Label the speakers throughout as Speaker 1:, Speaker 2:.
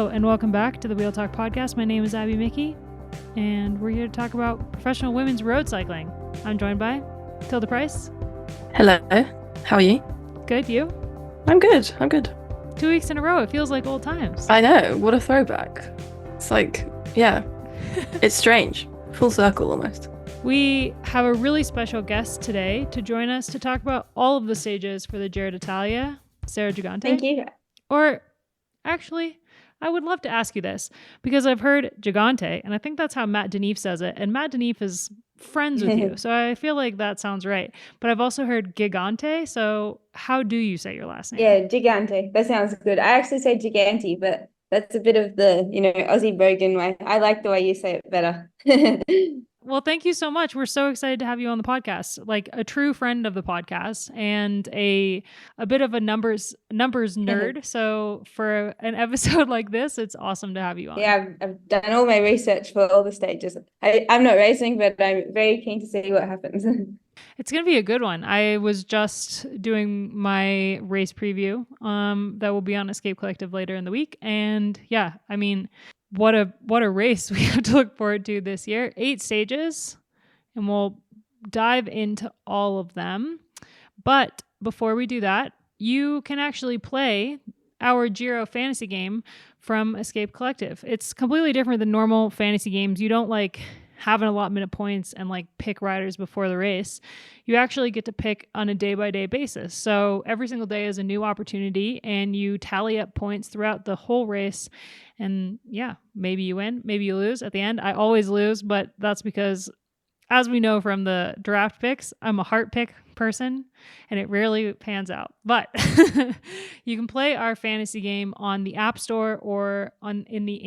Speaker 1: Hello and welcome back to the Wheel Talk podcast. My name is Abby Mickey and we're here to talk about professional women's road cycling. I'm joined by Tilda Price.
Speaker 2: Hello, how are you?
Speaker 1: Good, you?
Speaker 2: I'm good.
Speaker 1: 2 weeks in a row, it feels like old times.
Speaker 2: I know, what a throwback. It's like, yeah, it's strange. Full circle almost.
Speaker 1: We have a really special guest today to join us to talk about all of the stages for the Giro d'Italia, Sarah Gigante.
Speaker 3: Thank you.
Speaker 1: Or actually, I would love to ask you this because I've heard Gigante, and I think that's how Matt Deneve says it. And Matt Deneve is friends with you, so I feel like that sounds right. But I've also heard Gigante, so how do you say your last name?
Speaker 3: Yeah, Gigante. That sounds good. I actually say Gigante, but that's a bit of the, Aussie brogan way. I like the way you say it better.
Speaker 1: Well, thank you so much. We're so excited to have you on the podcast, like a true friend of the podcast and a bit of a numbers nerd. So for an episode like this, it's awesome to have you on.
Speaker 3: Yeah, I've done all my research for all the stages. I'm not racing, but I'm very keen to see what happens.
Speaker 1: It's going to be a good one. I was just doing my race preview that will be on Escape Collective later in the week. And yeah, I mean, what a race we have to look forward to this year. 8 stages, and we'll dive into all of them. But before we do that, you can actually play our Giro fantasy game from Escape Collective. It's completely different than normal fantasy games. You don't have an allotment of points and pick riders before the race. You actually get to pick on a day-by-day basis. So every single day is a new opportunity and you tally up points throughout the whole race. And yeah, maybe you win, maybe you lose at the end. I always lose, but that's because, as we know from the draft picks, I'm a heart pick person and it rarely pans out. But you can play our fantasy game on the App Store or in the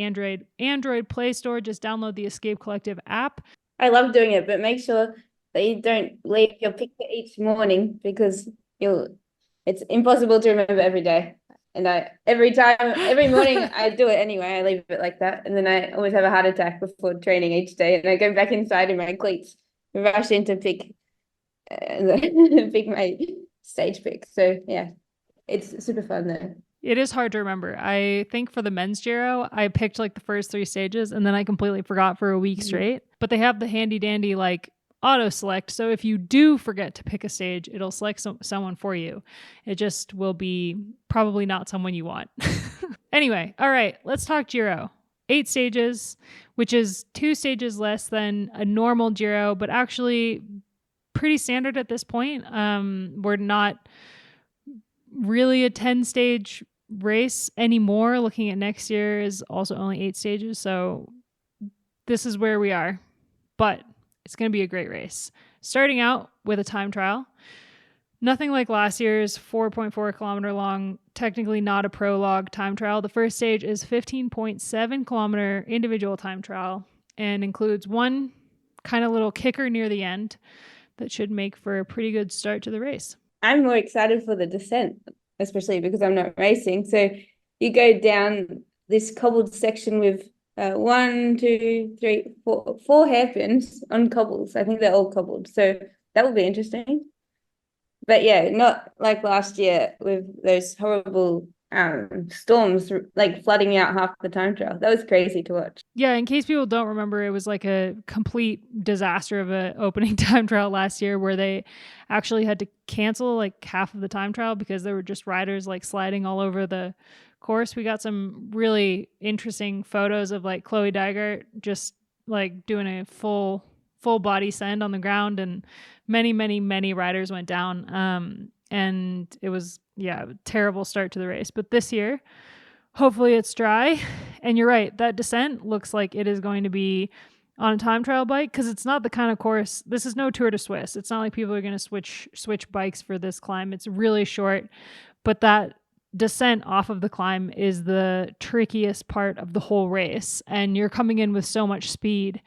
Speaker 1: Android Play Store. Just download the Escape Collective app.
Speaker 3: I love doing it, but make sure that you don't leave your picture each morning because it's impossible to remember every day. And every morning I do it anyway. I leave it like that. And then I always have a heart attack before training each day. And I go back inside in my cleats, rush in to pick my stage pick. So yeah, it's super fun though.
Speaker 1: It is hard to remember. I think for the men's Giro, I picked the first 3 stages and then I completely forgot for a week straight. But they have the handy dandy auto select. So if you do forget to pick a stage, it'll select someone for you. It just will be probably not someone you want. Anyway, all right, let's talk Giro. 8 stages, which is 2 stages less than a normal Giro, but actually pretty standard at this point. We're not really a 10-stage race anymore. Looking at next year is also only 8 stages. So this is where we are. But it's going to be a great race. Starting out with a time trial. Nothing like last year's 4.4 kilometer long, technically not a prologue time trial. The first stage is 15.7 kilometer individual time trial and includes one kind of little kicker near the end that should make for a pretty good start to the race. I'm
Speaker 3: more excited for the descent, especially because I'm not racing. So you go down this cobbled section with 1, 2, 3, 4 hairpins on cobbles. I think they're all cobbled. So that will be interesting. But yeah, not like last year with those horrible storms flooding out half the time trial. That was crazy to watch.
Speaker 1: Yeah, in case people don't remember, it was a complete disaster of an opening time trial last year where they actually had to cancel half of the time trial because there were just riders sliding all over the course. We got some really interesting photos of Chloe Dygert just doing a full body send on the ground, and many riders went down. And it was a terrible start to the race. But this year, hopefully it's dry. And you're right, that descent looks like it is going to be on a time trial bike because it's not the kind of course. This is no Tour de Suisse. It's not like people are going to switch bikes for this climb. It's really short, but that descent off of the climb is the trickiest part of the whole race. And you're coming in with so much speed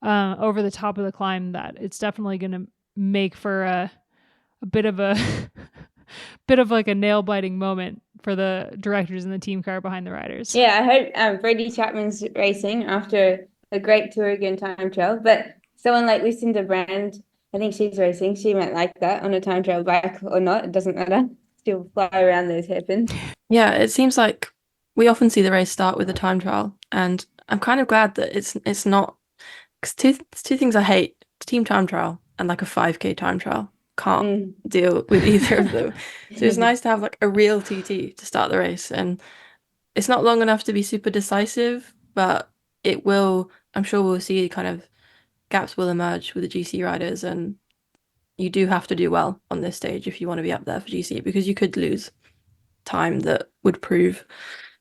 Speaker 1: over the top of the climb that it's definitely going to make for a bit of a a nail-biting moment for the directors and the team car behind the riders.
Speaker 3: Yeah, I hope Brady Chapman's racing after a great Tour again time trial, but someone like Lucinda Brand, I think she's racing. She might like that on a time trial bike or not. It doesn't matter. She'll fly around those hairpins.
Speaker 2: Yeah, it seems like we often see the race start with a time trial, and I'm kind of glad that it's not, because two things I hate: team time trial and like a 5K time trial. Can't deal with either of them. So it's nice to have like a real TT to start the race, and it's not long enough to be super decisive, but it will. I'm sure we'll see kind of gaps will emerge with the GC riders, and you do have to do well on this stage if you want to be up there for GC, because you could lose time that would prove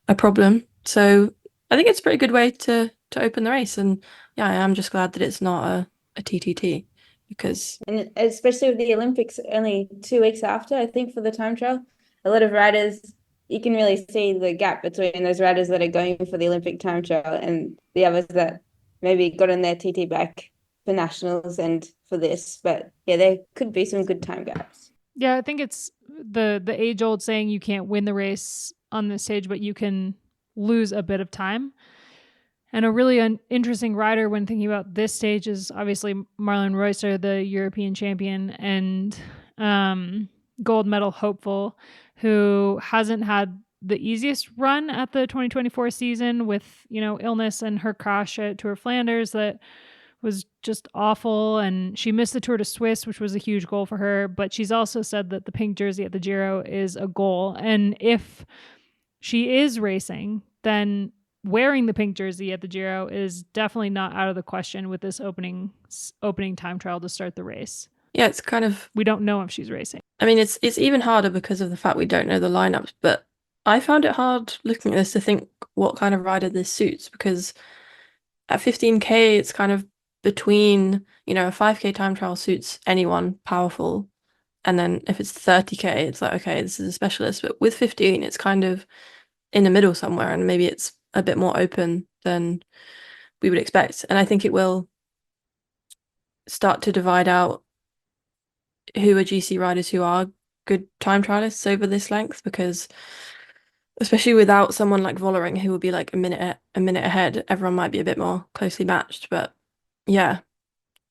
Speaker 2: a problem. So I think it's a pretty good way to open the race, and yeah, I am just glad that it's not a TTT, because
Speaker 3: And especially with the Olympics only 2 weeks after, I think, for the time trial, a lot of riders, you can really see the gap between those riders that are going for the Olympic time trial and the others that maybe got on their TT back for nationals and for this. But yeah, there could be some good time gaps.
Speaker 1: Yeah, I think it's the age old saying you can't win the race on this stage, but you can lose a bit of time. And a really interesting rider when thinking about this stage is obviously Marlon Reusser, the European champion and gold medal hopeful, who hasn't had the easiest run at the 2024 season with, illness and her crash at Tour Flanders that was just awful. And she missed the Tour de Suisse, which was a huge goal for her. But she's also said that the pink jersey at the Giro is a goal. And if she is racing, then wearing the pink jersey at the Giro is definitely not out of the question with this opening time trial to start the race.
Speaker 2: Yeah, it's kind of,
Speaker 1: we don't know if she's racing.
Speaker 2: I mean, it's even harder because of the fact we don't know the lineups, but I found it hard looking at this to think what kind of rider this suits, because at 15K it's kind of between, a 5K time trial suits anyone powerful, and then if it's 30K it's like, okay, this is a specialist, but with 15 it's kind of in the middle somewhere, and maybe it's a bit more open than we would expect. And I think it will start to divide out who are GC riders who are good time trialists over this length, because especially without someone like Vollering who will be like a minute ahead, everyone might be a bit more closely matched. But yeah,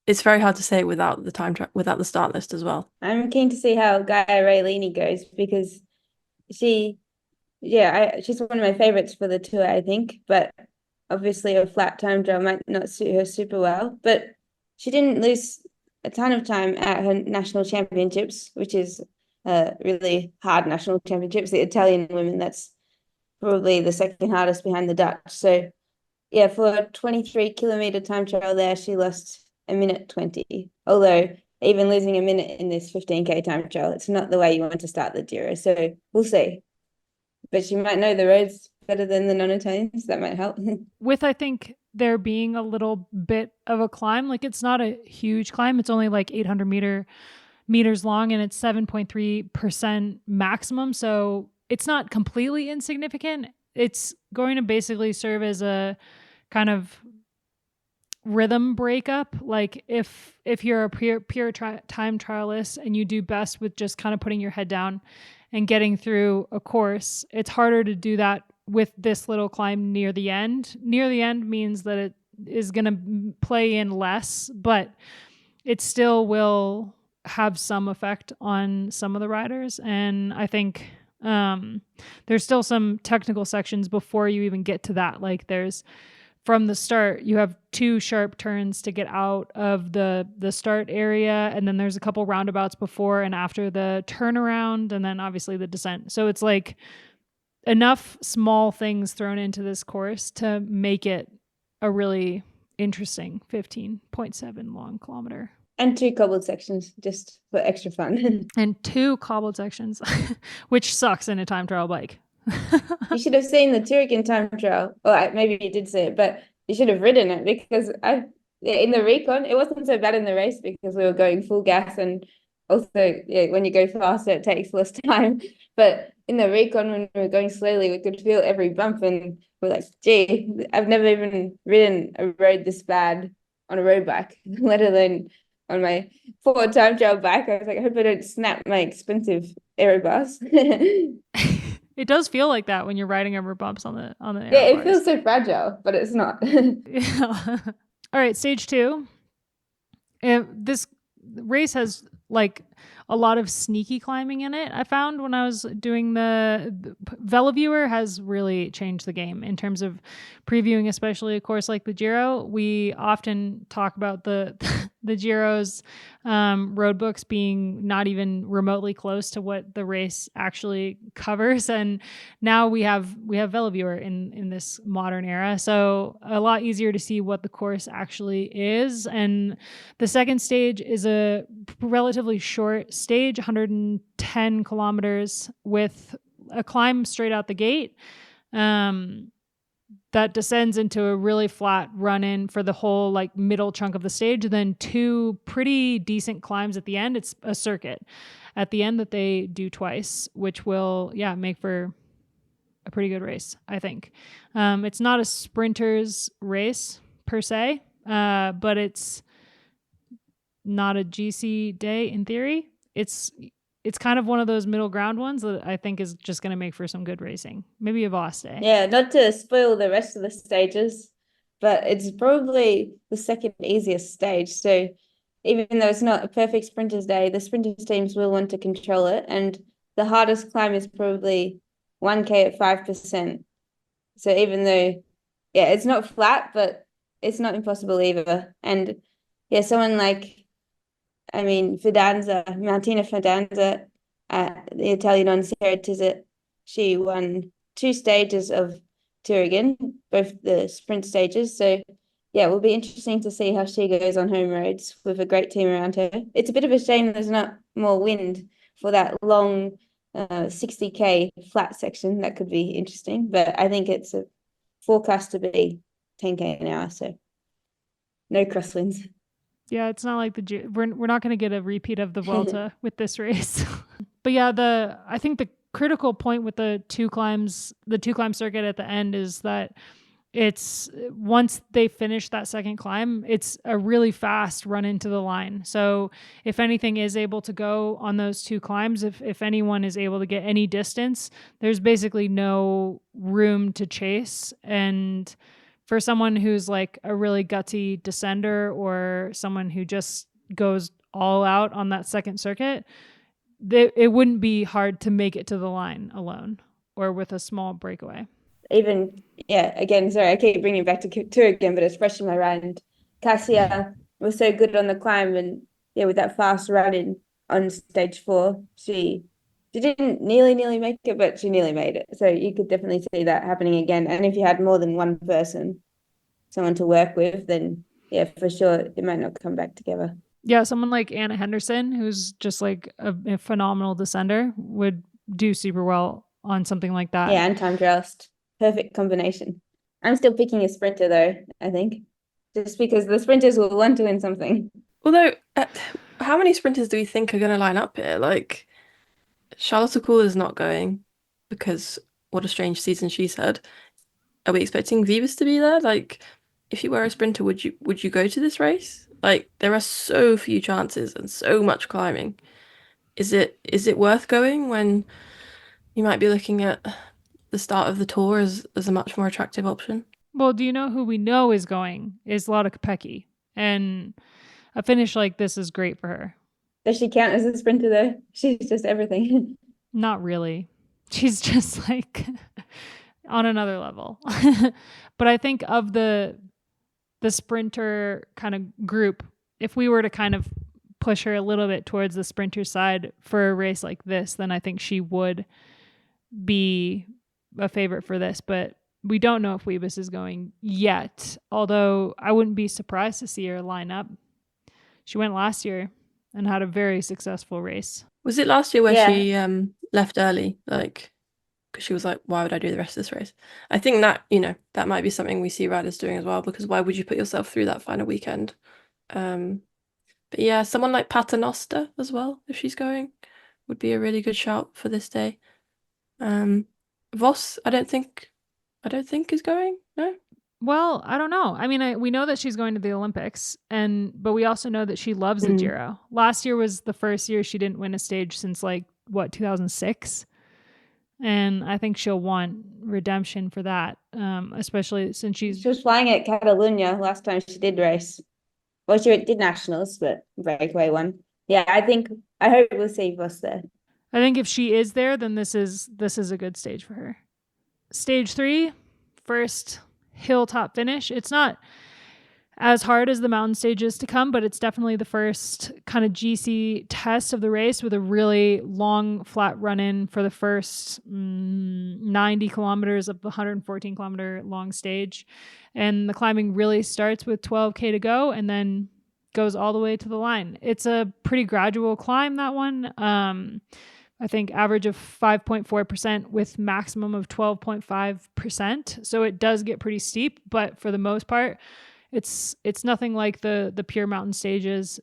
Speaker 2: it's very hard to say without the without the start list as well.
Speaker 3: I'm keen to see how Gaia Raylini goes, because she's one of my favorites for the tour, I think, but obviously a flat time trial might not suit her super well. But she didn't lose a ton of time at her national championships, which is really hard national championships. The Italian women, that's probably the second hardest behind the Dutch. So yeah, for a 23-kilometer time trial there, she lost a minute 20. Although even losing a minute in this 15K time trial, it's not the way you want to start the Giro. So we'll see. But she might know the roads better than the non-Italians. That might help.
Speaker 1: With, I think, there being a little bit of a climb, like it's not a huge climb. It's only like 800 meters long, and it's 7.3% maximum. So it's not completely insignificant. It's going to basically serve as a kind of rhythm breakup. Like if you're a pure time trialist and you do best with just kind of putting your head down and getting through a course, it's harder to do that with this little climb near the end. Near the end means that it is going to play in less, but it still will have some effect on some of the riders. And I think there's still some technical sections before you even get to that. Like there's, from the start, you have 2 sharp turns to get out of the start area, and then there's a couple roundabouts before and after the turnaround, and then obviously the descent. So it's like enough small things thrown into this course to make it a really interesting 15.7 long kilometer.
Speaker 3: And 2 cobbled sections just for extra fun.
Speaker 1: And 2 cobbled sections, which sucks in a time trial bike.
Speaker 3: You should have seen the Turrican time trial. Well, maybe you did see it, but you should have ridden it, because in the recon, it wasn't so bad in the race because we were going full gas, and also when you go faster, it takes less time. But in the recon, when we were going slowly, we could feel every bump, and we're like, gee, I've never even ridden a road this bad on a road bike, let alone on my 4 time trial bike. I was like, I hope I don't snap my expensive aero bars.
Speaker 1: It does feel like that when you're riding over bumps on the
Speaker 3: yeah, it feels so fragile, but it's not.
Speaker 1: Yeah. All right, stage 2. This race has like a lot of sneaky climbing in it. I found when I was doing the VeloViewer has really changed the game in terms of previewing, especially a course like the Giro. We often talk about the the Giro's road books being not even remotely close to what the race actually covers, and now we have VeloViewer in this modern era, so a lot easier to see what the course actually is. And the second stage is a relatively short stage, 110 kilometers, with a climb straight out the gate that descends into a really flat run-in for the whole like middle chunk of the stage, then 2 pretty decent climbs at the end. It's a circuit at the end that they do twice, which will make for a pretty good race, I think. It's not a sprinter's race per se, but it's not a GC day in theory. It's kind of one of those middle ground ones that I think is just going to make for some good racing. Maybe a Voss day.
Speaker 3: Yeah, not to spoil the rest of the stages, but it's probably the second easiest stage. So even though it's not a perfect sprinters day, the sprinters teams will want to control it. And the hardest climb is probably 1K at 5%. So even though, it's not flat, but it's not impossible either. And someone like, Martina Fidanza, the Italian on Sarah Gigante, she won 2 stages of Turin, both the sprint stages. So it will be interesting to see how she goes on home roads with a great team around her. It's a bit of a shame there's not more wind for that long 60K flat section. That could be interesting, but I think it's a forecast to be 10K an hour, so no crosswinds.
Speaker 1: Yeah, it's not like we're not going to get a repeat of the Vuelta with this race. But I think the critical point with the two climb circuit at the end is that it's once they finish that second climb, it's a really fast run into the line. So if anything is able to go on those 2 climbs, if anyone is able to get any distance, there's basically no room to chase. And for someone who's like a really gutsy descender or someone who just goes all out on that second circuit, it wouldn't be hard to make it to the line alone or with a small breakaway.
Speaker 3: Even, again, sorry, I keep bringing it back to Tour again, but it's fresh in my mind. Cassia was so good on the climb, and with that fast run on stage 4, she didn't nearly make it, but she nearly made it. So you could definitely see that happening again. And if you had more than one person, someone to work with, then for sure it might not come back together.
Speaker 1: Yeah, someone like Anna Henderson, who's just like a phenomenal descender, would do super well on something like that.
Speaker 3: Yeah, and time trialist. Perfect combination. I'm still picking a sprinter though, I think, just because the sprinters will want to win something.
Speaker 2: Although, how many sprinters do we think are going to line up here? Like, Charlotte Kool is not going because what a strange season she's had. Are we expecting Vivas to be there? Like, if you were a sprinter, would you go to this race? Like, there are so few chances and so much climbing. Is it worth going when you might be looking at the start of the Tour as a much more attractive option?
Speaker 1: Well, do you know who we know is going? Is Lotte Kopecky. And a finish like this is great for her.
Speaker 3: Does she count as a sprinter though? She's just everything.
Speaker 1: Not really. She's just like on another level. But I think of the sprinter kind of group, if we were to kind of push her a little bit towards the sprinter side for a race like this, then I think she would be a favorite for this. But we don't know if Wiebes is going yet, although I wouldn't be surprised to see her line up. She went last year and had a very successful race.
Speaker 2: Was it last year where she left early? Like, because she was like, why would I do the rest of this race? I think that, that might be something we see riders doing as well, because why would you put yourself through that final weekend? But yeah, someone like Paternoster as well, if she's going, would be a really good shout for this day. Voss, I don't think is going. No.
Speaker 1: Well, I don't know. I mean, we know that she's going to the Olympics, but we also know that she loves the Giro. Last year was the first year she didn't win a stage since 2006. And I think she'll want redemption for that, especially since she
Speaker 3: was flying at Catalunya last time she did race. Well, she did nationals, but breakaway one. Yeah, I hope we'll see Voss there.
Speaker 1: I think if she is there, then this is a good stage for her. Stage 3, first hilltop finish. It's not as hard as the mountain stages to come, but it's definitely the first kind of GC test of the race with a really long flat run in for the first 90 kilometers of the 114 kilometer long stage. And the climbing really starts with 12K to go and then goes all the way to the line. It's a pretty gradual climb, that one. I think average of 5.4% with maximum of 12.5%. So it does get pretty steep, but for the most part, it's nothing like the pure mountain stages,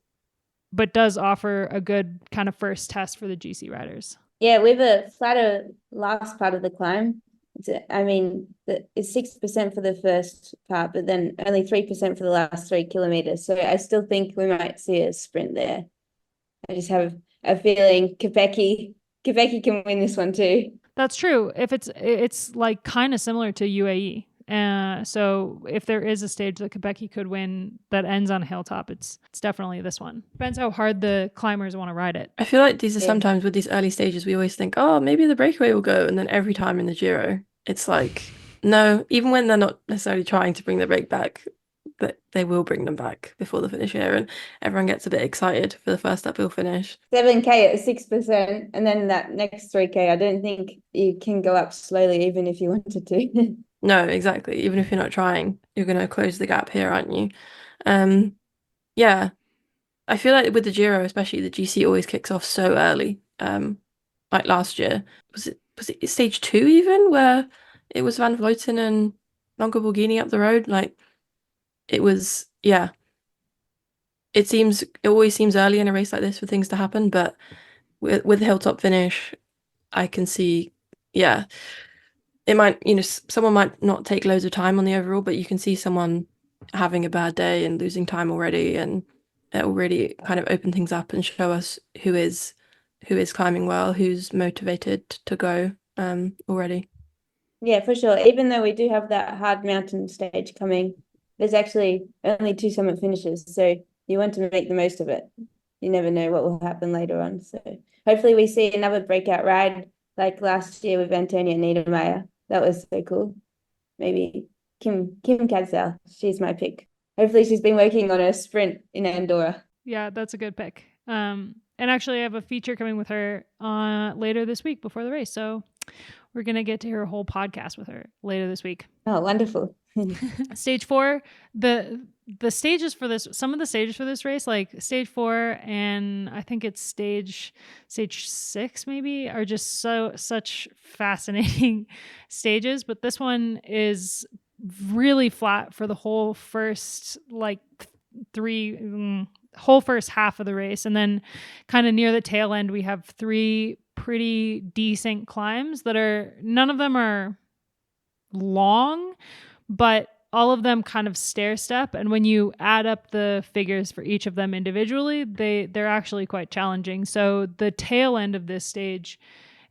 Speaker 1: but does offer a good kind of first test for the GC riders.
Speaker 3: Yeah, we have a flatter last part of the climb. It's 6% for the first part, but then only 3% for the last 3 kilometers. So I still think we might see a sprint there. I just have a feeling Kopecky can win this one too.
Speaker 1: That's true. If it's like kind of similar to UAE. So if there is a stage that Kopecky could win that ends on a hilltop, it's definitely this one. Depends how hard the climbers want to ride it.
Speaker 2: I feel like these are sometimes with these early stages, we always think, oh, maybe the breakaway will go. And then every time in the Giro, it's like, no, even when they're not necessarily trying to bring the break back, but they will bring them back before the finish here. And everyone gets a bit excited for the first uphill finish.
Speaker 3: 7K at 6%. And then that next 3K, I don't think you can go up slowly, even if you wanted to.
Speaker 2: No, exactly. Even if you're not trying, you're going to close the gap here, aren't you? Yeah. I feel like with the Giro, especially the GC always kicks off so early. Like last year, was it stage 2 even where it was Van Vleuten and Longoborghini up the road? Like it was, yeah. It always seems early in a race like this for things to happen, but with the hilltop finish, I can see, yeah. It might, someone might not take loads of time on the overall, but you can see someone having a bad day and losing time already, and it will really kind of open things up and show us who is climbing well, who's motivated to go already.
Speaker 3: Yeah, for sure. Even though we do have that hard mountain stage coming, there's actually only 2 summit finishes, so you want to make the most of it. You never know what will happen later on. So hopefully we see another breakout ride like last year with Antonia Niedermeyer. That was so cool. Maybe Kim Cadzel. She's my pick. Hopefully she's been working on a sprint in Andorra.
Speaker 1: Yeah, that's a good pick. And actually I have a feature coming with her later this week before the race. So we're going to get to hear a whole podcast with her later this week.
Speaker 3: Oh, wonderful.
Speaker 1: Stage 4, the stages for this, some of the stages for this race, like stage 4 and I think it's stage 6 maybe, are just such fascinating stages. But this one is really flat for the whole first whole first half of the race. And then kind of near the tail end, we have 3 pretty decent climbs that none of them are long, but all of them kind of stair step. And when you add up the figures for each of them individually, they're actually quite challenging. So the tail end of this stage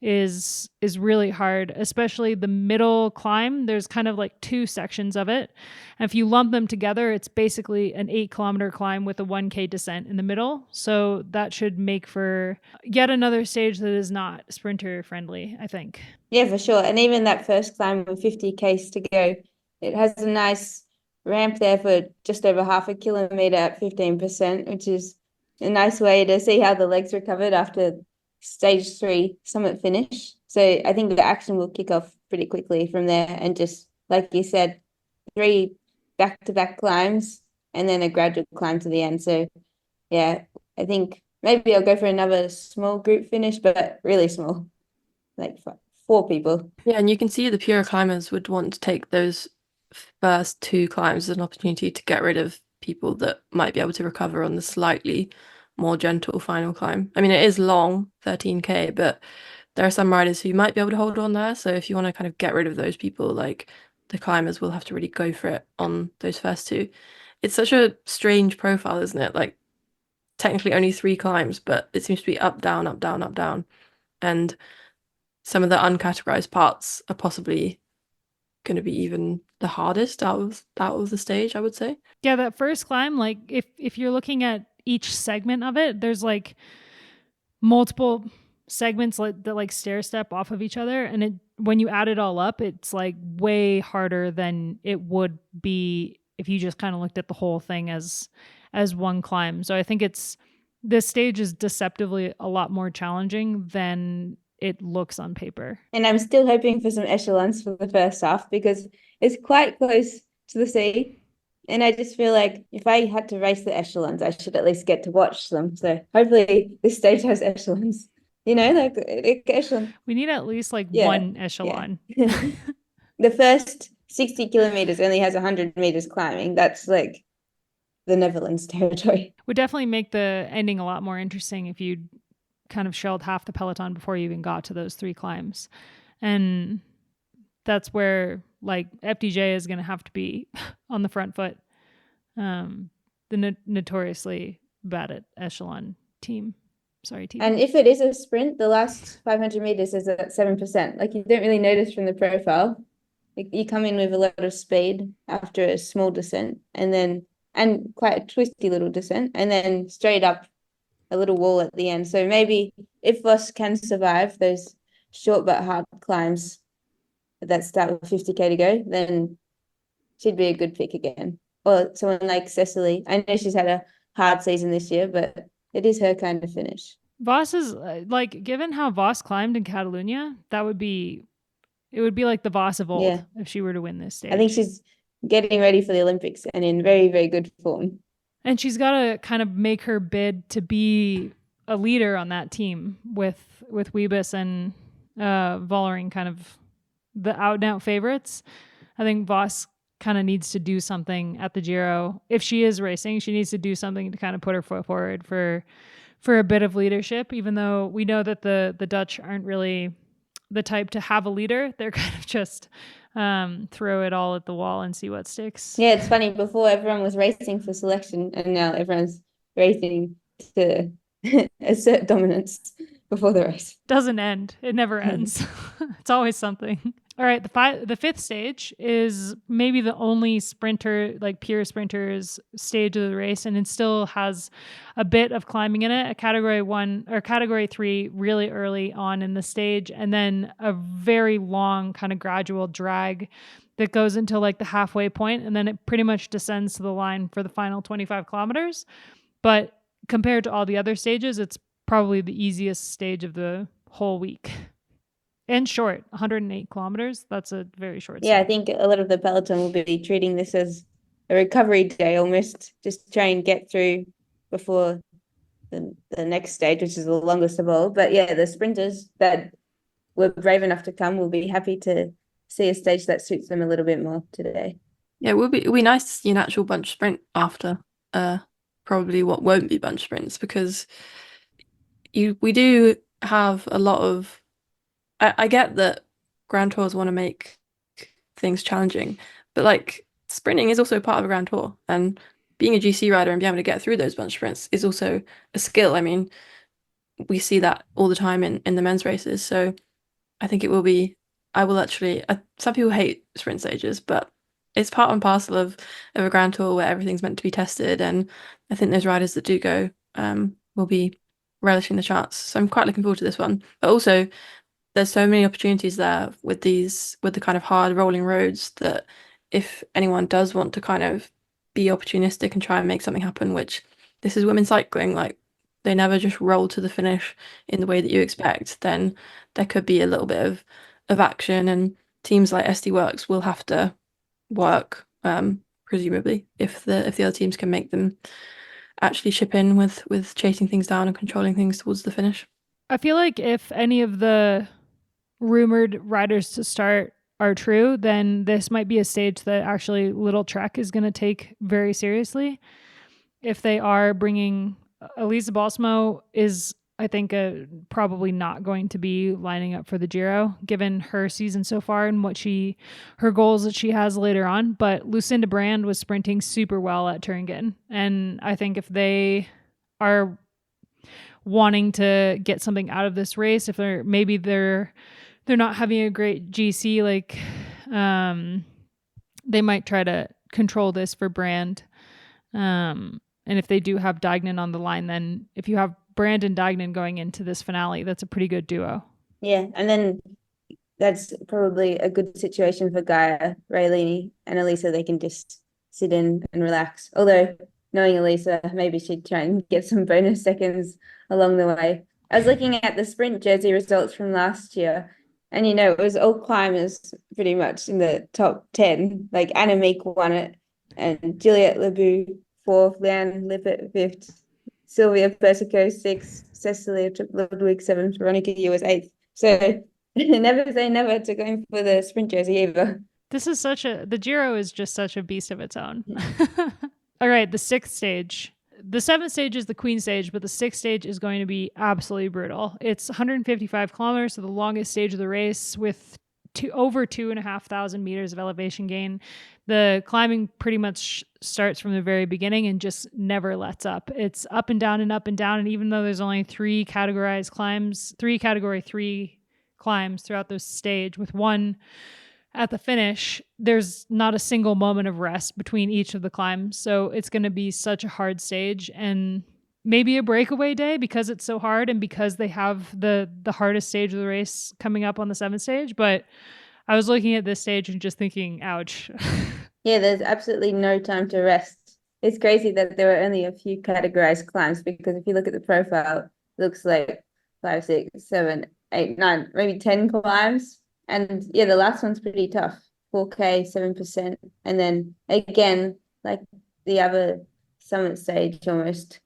Speaker 1: is really hard, especially the middle climb. There's kind of like 2 sections of it. And if you lump them together, it's basically an 8-kilometer climb with a 1K descent in the middle. So that should make for yet another stage that is not sprinter friendly, I think.
Speaker 3: Yeah, for sure. And even that first climb with 50Ks to go, it has a nice ramp there for just over half a kilometer at 15%, which is a nice way to see how the legs recovered after stage 3 summit finish. So I think the action will kick off pretty quickly from there, and just like you said, 3 back-to-back climbs and then a gradual climb to the end. So yeah, I think maybe I'll go for another small group finish, but really small, like 4 people.
Speaker 2: Yeah, and you can see the pure climbers would want to take those first 2 climbs as an opportunity to get rid of people that might be able to recover on the slightly more gentle final climb. I mean, it is long, 13K, but there are some riders who might be able to hold on there. So if you want to kind of get rid of those people, like the climbers will have to really go for it on those first 2. It's such a strange profile, isn't it? Like technically only 3 climbs, but it seems to be up, down, up, down, up, down. And some of the uncategorized parts are possibly going to be even the hardest out of the stage, I would say.
Speaker 1: Yeah, that first climb, like if you're looking at each segment of it, there's like multiple segments that like stair step off of each other, and when you add it all up, it's like way harder than it would be if you just kind of looked at the whole thing as one climb. So I think this stage is deceptively a lot more challenging than it looks on paper.
Speaker 3: And I'm still hoping for some echelons for the first half because it's quite close to the sea. And I just feel like if I had to race the echelons, I should at least get to watch them. So hopefully this stage has echelons. Like echelon.
Speaker 1: We need at least like
Speaker 3: Yeah,
Speaker 1: one echelon.
Speaker 3: yeah. The first 60 kilometers only has 100 meters climbing. That's like the Netherlands territory.
Speaker 1: Would definitely make the ending a lot more interesting if you kind of shelled half the peloton before you even got to those 3 climbs. And that's where like FDJ is going to have to be on the front foot. The notoriously bad at echelon team. Sorry, team.
Speaker 3: And if it is a sprint, the last 500 meters is at 7%. Like you don't really notice from the profile. Like you come in with a lot of speed after a small descent, and quite a twisty little descent, and then straight up a little wall at the end. So maybe if Voss can survive those short but hard climbs that start with 50k to go, then she'd be a good pick again. Or someone like Cecily. I know she's had a hard season this year, but it is her kind of finish.
Speaker 1: Voss is like, given how Voss climbed in Catalunya, it would be like the Voss of old if she were to win this stage.
Speaker 3: I think she's getting ready for the Olympics and in very, very good form.
Speaker 1: And she's got to kind of make her bid to be a leader on that team with Wiebes and Vollering kind of the out-and-out favorites. I think Voss kind of needs to do something at the Giro. If she is racing, she needs to do something to kind of put her foot forward for a bit of leadership, even though we know that the Dutch aren't really the type to have a leader. They're kind of just throw it all at the wall and see what sticks.
Speaker 3: Yeah, it's funny. Before everyone was racing for selection, and now everyone's racing to assert dominance before the race.
Speaker 1: Doesn't end. It never ends. It's always something. All right, the fifth stage is maybe the only sprinter, like pure sprinters stage of the race, and it still has a bit of climbing in it. A category 1 or category 3 really early on in the stage, and then a very long kind of gradual drag that goes until like the halfway point, and then it pretty much descends to the line for the final 25 kilometers. But compared to all the other stages, it's probably the easiest stage of the whole week. And short, 108 kilometers. That's a very short
Speaker 3: Yeah,
Speaker 1: stage.
Speaker 3: I think a lot of the peloton will be treating this as a recovery day almost, just try and get through before the next stage, which is the longest of all. But yeah, the sprinters that were brave enough to come will be happy to see a stage that suits them a little bit more today.
Speaker 2: Yeah, it'll be nice to see an actual bunch sprint after probably what won't be bunch sprints, because we do have a lot of I get that Grand Tours want to make things challenging, but like sprinting is also part of a Grand Tour, and being a GC rider and being able to get through those bunch sprints is also a skill. I mean, we see that all the time in the men's races. So I think it will be. I will actually. Some people hate sprint stages, but it's part and parcel of a Grand Tour where everything's meant to be tested, and I think those riders that do go will be relishing the chance. So I'm quite looking forward to this one, but also there's so many opportunities there with the kind of hard rolling roads that if anyone does want to kind of be opportunistic and try and make something happen, which this is women's cycling, like they never just roll to the finish in the way that you expect, then there could be a little bit of action, and teams like SD Works will have to work presumably if the other teams can make them actually chip in with chasing things down and controlling things towards the finish.
Speaker 1: I feel like if any of the rumored riders to start are true, then this might be a stage that actually Little Trek is going to take very seriously. If they are bringing Elisa Balsamo is, I think, probably not going to be lining up for the Giro, given her season so far and her goals that she has later on. But Lucinda Brand was sprinting super well at Turingen, and I think if they are wanting to get something out of this race, if they're not having a great GC, like they might try to control this for Brand and And if they do have Dignan on the line, then if you have Brandon Dignan going into this finale, that's a pretty good duo.
Speaker 3: Yeah, and then that's probably a good situation for Gaia, Raylene, and Elisa. They can just sit in and relax. Although, knowing Elisa, maybe she'd try and get some bonus seconds along the way. I was looking at the sprint jersey results from last year, and it was all climbers pretty much in the top 10. Like Anna Meek won it, and Juliette Lebu fourth, Leanne Lippert fifth, Sylvia Persico sixth, Cecilia Ludwig seventh, Veronica Yu was eighth. So never say never to going for the sprint jersey either.
Speaker 1: The Giro is just such a beast of its own. All right, the sixth stage. The seventh stage is the Queen stage, but the sixth stage is going to be absolutely brutal. It's 155 kilometers, so the longest stage of the race with over 2,500 meters of elevation gain. The climbing pretty much starts from the very beginning and just never lets up. It's up and down and up and down. And even though there's only three category 3 climbs throughout this stage with one at the finish, there's not a single moment of rest between each of the climbs. So it's going to be such a hard stage and maybe a breakaway day because it's so hard and because they have the hardest stage of the race coming up on the seventh stage. But I was looking at this stage and just thinking, ouch.
Speaker 3: Yeah, there's absolutely no time to rest. It's crazy that there are only a few categorized climbs because if you look at the profile, it looks like 5, 6, 7, 8, 9, maybe 10 climbs. And yeah, the last one's pretty tough. 4K, 7%. And then again, like the other summit stage almost,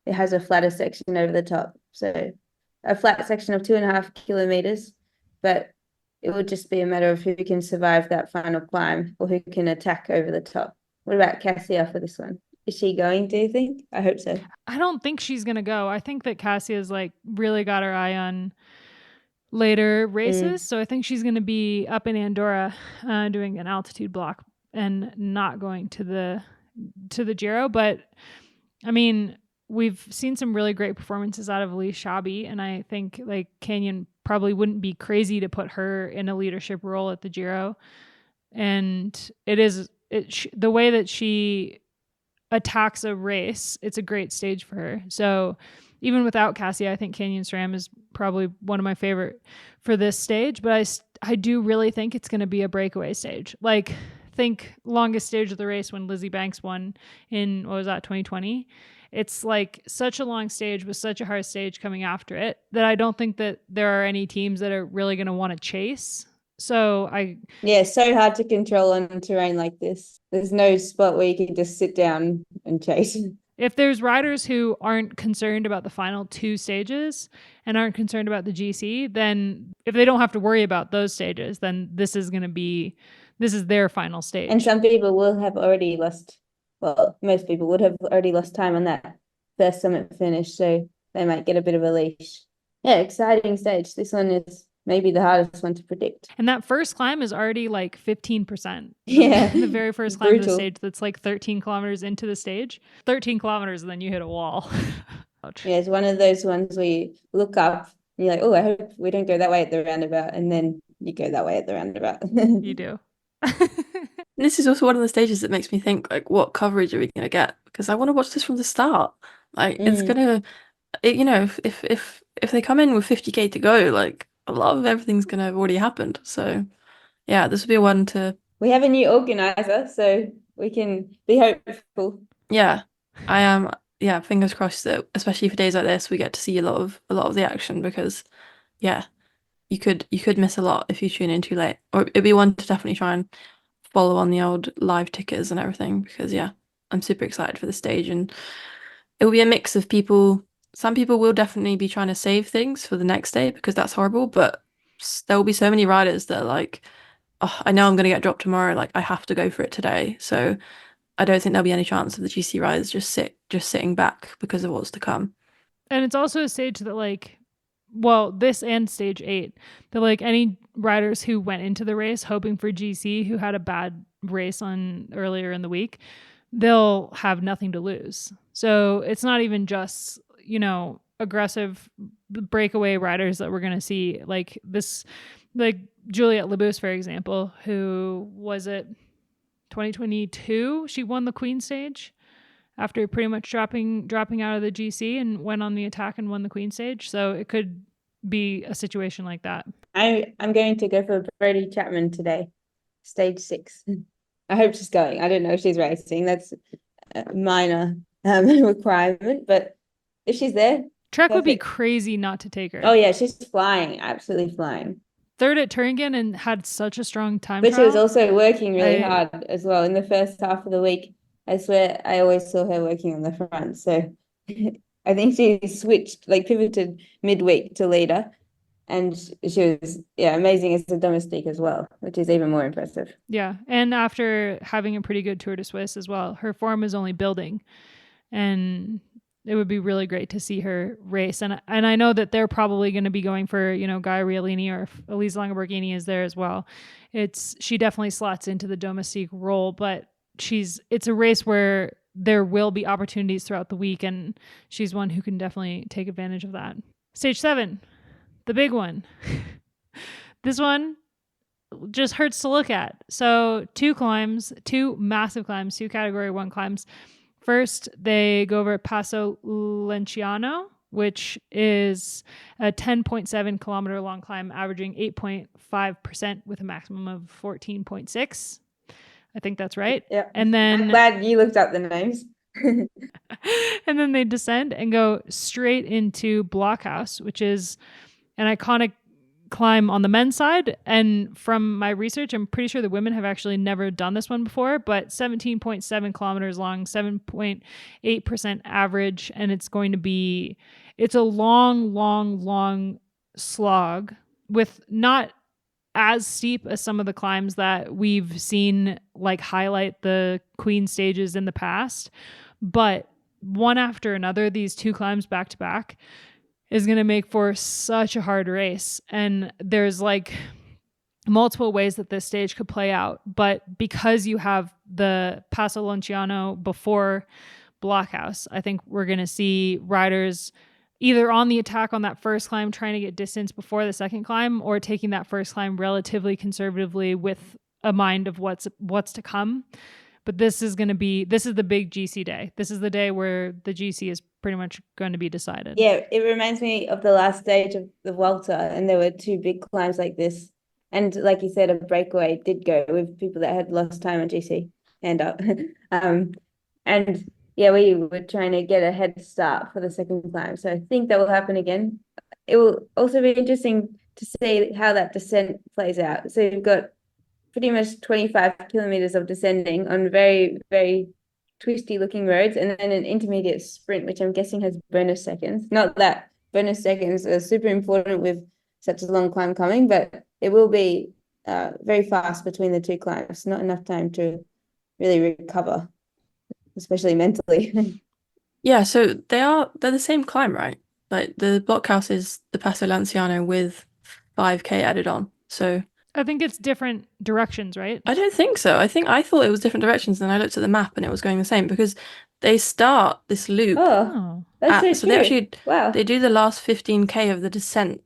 Speaker 3: it has a flatter section over the top. So a flat section of 2.5 kilometers, but it would just be a matter of who can survive that final climb or who can attack over the top. What about Cassia for this one? Is she going, do you think? I hope so.
Speaker 1: I don't think she's going to go. I think that Cassia's really got her eye on later races. So I think she's going to be up in Andorra doing an altitude block and not going to the Giro. But I mean, we've seen some really great performances out of Elise Chabi, and I think Canyon probably wouldn't be crazy to put her in a leadership role at the Giro. And the way that she attacks a race, it's a great stage for her. So even without Cassia, I think Canyon SRAM is probably one of my favorite for this stage, but I do really think it's going to be a breakaway stage. Think longest stage of the race when Lizzie Banks won in, 2020? It's such a long stage with such a hard stage coming after it that I don't think that there are any teams that are really going to want to chase. So
Speaker 3: so hard to control on terrain like this. There's no spot where you can just sit down and chase.
Speaker 1: If there's riders who aren't concerned about the final two stages and aren't concerned about the GC, then if they don't have to worry about those stages, then this is their final stage.
Speaker 3: And some people will have already lost, most people would have already lost time on that first summit finish, so they might get a bit of a leash. Yeah, exciting stage. This one is maybe the hardest one to predict.
Speaker 1: And that first climb is already 15%.
Speaker 3: Yeah.
Speaker 1: The very first climb of the stage that's 13 kilometers into the stage. 13 kilometers and then you hit a wall. Ouch.
Speaker 3: Yeah, it's one of those ones where you look up and you're like, oh, I hope we don't go that way at the roundabout. And then you go that way at the roundabout.
Speaker 1: You do.
Speaker 2: This is also one of the stages that makes me think, what coverage are we going to get? Because I want to watch this from the start. It's going to, if they come in with 50K to go, a lot of everything's going to have already happened. So, yeah, this will be one to...
Speaker 3: We have a new organizer, so we can be hopeful.
Speaker 2: Yeah, I am. Yeah, fingers crossed that, especially for days like this, we get to see a lot of the action because, yeah, you could miss a lot if you tune in too late. Or it'd be one to definitely try and follow on the old live tickers and everything because, yeah, I'm super excited for the stage and it will be a mix of people. Some people will definitely be trying to save things for the next day because that's horrible, but there will be so many riders that are oh, I know I'm going to get dropped tomorrow. I have to go for it today. So I don't think there'll be any chance of the GC riders just sitting back because of what's to come.
Speaker 1: And it's also a stage that this and stage 8, that any riders who went into the race hoping for GC who had a bad race on earlier in the week, they'll have nothing to lose. So it's not even just aggressive breakaway riders that we're going to see Juliette Labous, for example, who was it 2022 she won the Queen stage after pretty much dropping out of the GC and went on the attack and won the Queen stage. So it could be a situation like that.
Speaker 3: I'm going to go for Brodie Chapman today, stage 6. I hope she's going. I don't know if she's racing. That's a minor requirement, but if she's there,
Speaker 1: Trek would be
Speaker 3: perfect.
Speaker 1: crazy not to take her.
Speaker 3: Oh yeah, she's flying, absolutely flying.
Speaker 1: Third at Turingen and had such a strong time
Speaker 3: But she
Speaker 1: trial.
Speaker 3: was also working really hard as well in the first half of the week. I swear I always saw her working on the front. So I think she switched, like pivoted midweek to leader. And she was, amazing as a domestique as well, which is even more impressive.
Speaker 1: Yeah. And after having a pretty good Tour de Suisse as well, her form is only building. And it would be really great to see her race. And I know that they're probably going to be going for, Gaia Riolini, or if Elise Longoborghini is there as well. She definitely slots into the domestique role, but it's a race where there will be opportunities throughout the week, and she's one who can definitely take advantage of that. Stage 7, the big one. This one just hurts to look at. So 2 massive climbs, 2 category 1 climbs. First, they go over Passo Lenciano, which is a 10.7 kilometer long climb, averaging 8.5% with a maximum of 14.6. I think that's right.
Speaker 3: Yeah.
Speaker 1: And then
Speaker 3: I'm glad you looked up the names.
Speaker 1: And then they descend and go straight into Blockhaus, which is an iconic climb on the men's side. And from my research, I'm pretty sure the women have actually never done this one before, but 17.7 kilometers long, 7.8% average. And it's a long slog with not as steep as some of the climbs that we've seen like highlight the Queen stages in the past. But one after another, these 2 climbs back to back is going to make for such a hard race. And there's like multiple ways that this stage could play out. But because you have the Passo Lenciano before Blockhaus, I think we're going to see riders either on the attack on that first climb, trying to get distance before the second climb, or taking that first climb relatively conservatively with a mind of what's to come. But this is the big GC day. This is the day where the GC is pretty much going to be decided.
Speaker 3: Yeah, it reminds me of the last stage of the Vuelta, and there were 2 big climbs like this. And like you said, a breakaway did go with people that had lost time on GC and up. And yeah, we were trying to get a head start for the second climb. So I think that will happen again. It will also be interesting to see how that descent plays out. So you've got pretty much 25 kilometers of descending on very, very twisty looking roads, and then an intermediate sprint, which I'm guessing has bonus seconds. Not that bonus seconds are super important with such a long climb coming, but it will be very fast between the 2 climbs. Not enough time to really recover, especially mentally.
Speaker 2: Yeah, so they're the same climb, right? Like the Blockhaus is the Passo Lanciano with 5K added on. So
Speaker 1: I think it's different directions, right?
Speaker 2: I don't think so. I thought it was different directions, and I looked at the map and it was going the same, because they start this loop.
Speaker 3: Oh, that's
Speaker 2: so they
Speaker 3: wow.
Speaker 2: They do the last 15K of the descent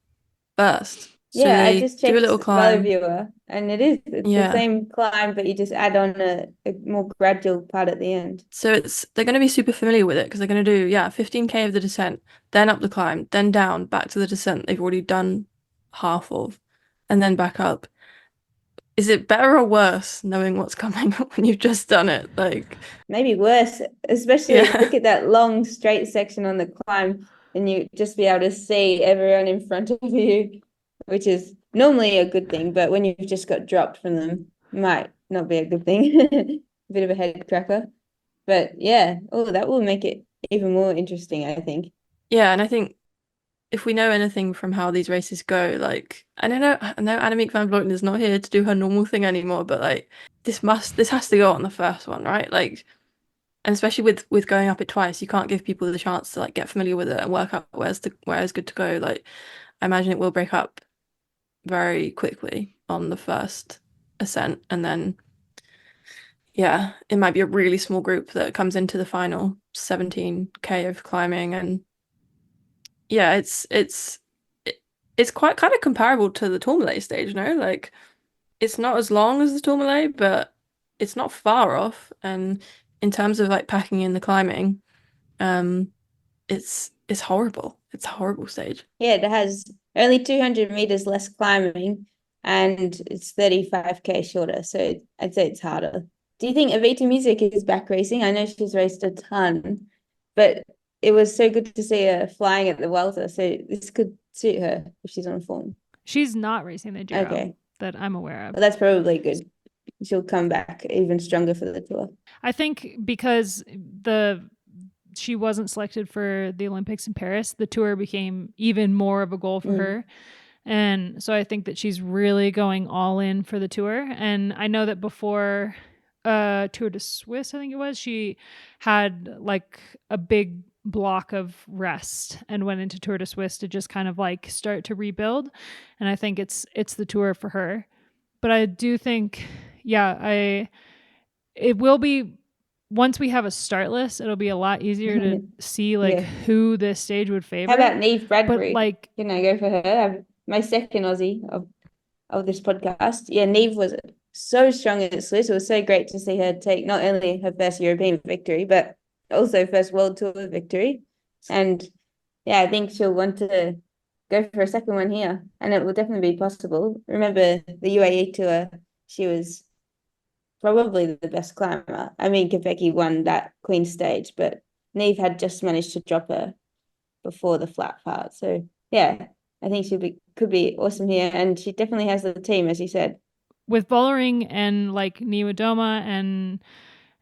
Speaker 2: first. So
Speaker 3: Yeah, I
Speaker 2: they
Speaker 3: just
Speaker 2: do a
Speaker 3: checked
Speaker 2: little climb.
Speaker 3: Viewer, and it's the same climb, but you just add on a more gradual part at the end.
Speaker 2: So they're going to be super familiar with it, because they're going to do 15K of the descent, then up the climb, then down, back to the descent they've already done half of, and then back up. Is it better or worse knowing what's coming when you've just done it? Like,
Speaker 3: maybe worse, especially look at that long straight section on the climb, and you just be able to see everyone in front of you, which is normally a good thing, but when you've just got dropped from them, might not be a good thing. A bit of a head cracker. But yeah, that will make it even more interesting, I think.
Speaker 2: Yeah, and I think if we know anything from how these races go, like, I know Annemiek van Vleuten is not here to do her normal thing anymore, but like this has to go on the first one, right? Like, and especially with going up it twice, you can't give people the chance to like get familiar with it and work out where it's good to go. Like, I imagine it will break up very quickly on the first ascent, and then it might be a really small group that comes into the final 17K of climbing. And yeah, it's quite kind of comparable to the Tourmalet stage, no? Like, it's not as long as the Tourmalet, but it's not far off. And in terms of like packing in the climbing, it's horrible. It's a horrible stage.
Speaker 3: Yeah, it has only 200 meters less climbing and it's 35k shorter. So I'd say it's harder. Do you think Avita Music is back racing? I know she's raced a ton, but it was so good to see her flying at the welter. So this could suit her if she's on form.
Speaker 1: She's not racing the Giro
Speaker 3: Okay.
Speaker 1: that I'm aware of.
Speaker 3: Well, that's probably good. She'll come back even stronger for the tour.
Speaker 1: I think because she wasn't selected for the Olympics in Paris, the tour became even more of a goal for her. And so I think that she's really going all in for the tour. And I know that before Tour de Suisse, I think it was, she had like a big block of rest and went into Tour de Suisse to just kind of like start to rebuild. And I think it's the tour for her. But I do think, it will be, once we have a start list, it'll be a lot easier to see like who this stage would favor.
Speaker 3: How about Neve Bradbury?
Speaker 1: But like,
Speaker 3: can I go for her? My second Aussie of this podcast. Yeah, Neve was so strong at Swiss. It was so great to see her take not only her first European victory, but also first World Tour victory. And yeah, I think she'll want to go for a second one here, and it will definitely be possible. Remember the UAE tour, she was probably the best climber. I mean, Kopecky won that Queen stage, but Neve had just managed to drop her before the flat part. So yeah, I think could be awesome here, and she definitely has the team, as you said.
Speaker 1: With Bollering and like Niwadoma and